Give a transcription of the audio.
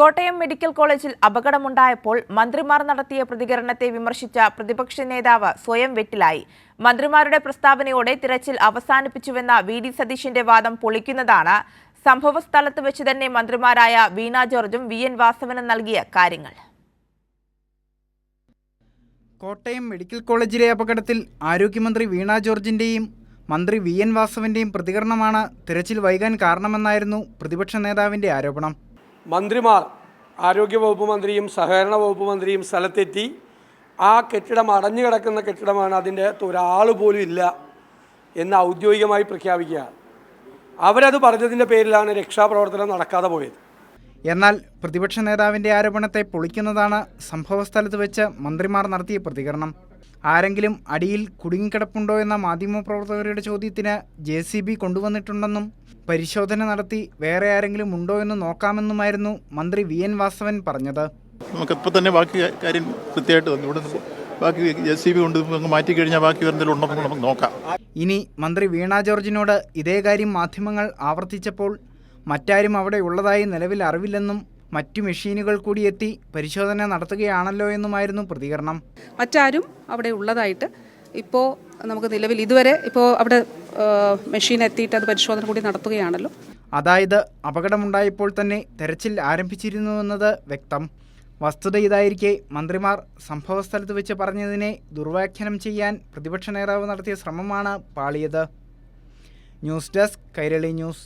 Kottayam medical കോളേജിൽ അപകടമുണ്ടായപ്പോൾ മന്ത്രിമാർ നടത്തിയ പ്രതികരണത്തെ വിമർശിച്ച പ്രതിപക്ഷ നേതാവ് സ്വയം വെട്ടിലായി. മന്ത്രിമാരുടെ പ്രസ്താവനയോടെ തിരച്ചിൽ അവസാനിപ്പിച്ചുവെന്ന വി.ഡി. സതീശന്റെ വാദം പൊളിക്കുന്നതാണ് സംഭവസ്ഥലത്ത് വെച്ച് തന്നെ മന്ത്രിമാരായ വീണ ജോർജും വി.എൻ. വാസവനും നൽകിയ കാര്യങ്ങൾ. കോട്ടയം മെഡിക്കൽ കോളേജിലെ അപകടത്തിൽ ആരോഗ്യമന്ത്രി വീണ ജോർജിന്റെയും മന്ത്രി വി.എൻ. വാസവന്റെയും പ്രതികരണമാണ് തിരച്ചിൽ വൈകാൻ കാരണമെന്നായിരുന്നു പ്രതിപക്ഷ നേതാവിന്റെ ആരോപണം. മന്ത്രിമാർ, ആരോഗ്യവകുപ്പ് മന്ത്രിയും സഹകരണ വകുപ്പ് മന്ത്രിയും സ്ഥലത്തെത്തി ആ കെട്ടിടം അടഞ്ഞു കിടക്കുന്ന കെട്ടിടമാണ്, അതിൻ്റെ ഒരാൾ പോലും ഇല്ല എന്ന് ഔദ്യോഗികമായി പ്രഖ്യാപിക്കുക. അവരത് പറഞ്ഞതിൻ്റെ പേരിലാണ് രക്ഷാപ്രവർത്തനം നടക്കാതെ പോയത്. എന്നാൽ പ്രതിപക്ഷ നേതാവിന്റെ ആരോപണത്തെ പൊളിക്കുന്നതാണ് സംഭവസ്ഥലത്ത് വെച്ച് മന്ത്രിമാർ നടത്തിയ പ്രതികരണം. ആരെങ്കിലും അടിയിൽ കുടുങ്ങിക്കിടപ്പുണ്ടോ എന്ന മാധ്യമപ്രവർത്തകരുടെ ചോദ്യത്തിന് JCB കൊണ്ടുവന്നിട്ടുണ്ടെന്നും പരിശോധന നടത്തി വേറെ ആരെങ്കിലും ഉണ്ടോ എന്ന് നോക്കാമെന്നുമായിരുന്നു മന്ത്രി വി.എൻ. വാസവൻ പറഞ്ഞത്. നമുക്കിപ്പോൾ തന്നെ ബാക്കി കാര്യം കൃത്യമായിട്ട് ഇവിടെ ബാക്കി JCB കൊണ്ട് മാറ്റി കഴിഞ്ഞാൽ ബാക്കി എന്തെങ്കിലും ഉണ്ടോ നമുക്ക് നോക്കാം. ഇനി മന്ത്രി വീണ ജോർജിനോട് ഇതേ കാര്യം മാധ്യമങ്ങൾ ആവർത്തിച്ചപ്പോൾ മറ്റാരും അവിടെ ഉള്ളതായി നിലവിൽ അറിവില്ലെന്നും മറ്റു മെഷീനുകൾ കൂടി എത്തി പരിശോധന നടത്തുകയാണല്ലോ എന്നുമായിരുന്നു പ്രതികരണം. മറ്റാരും അവിടെ ഉള്ളതായിട്ട് ഇപ്പോൾ നമുക്ക് നിലവിൽ ഇതുവരെ ഇപ്പോൾ അവിടെ മെഷീൻ എത്തിയിട്ട് അത് പരിശോധന കൂടി നടത്തുകയാണല്ലോ. അതായത് അപകടമുണ്ടായപ്പോൾ തന്നെ തെരച്ചിൽ ആരംഭിച്ചിരുന്നുവെന്നത് വ്യക്തം. വസ്തുത ഇതായിരിക്കെ മന്ത്രിമാർ സംഭവസ്ഥലത്ത് വെച്ച് പറഞ്ഞതിനെ ദുർവ്യാഖ്യാനം ചെയ്യാൻ പ്രതിപക്ഷ നേതാവ് നടത്തിയ ശ്രമമാണ് പാളിയത്. News desk, Kairali news.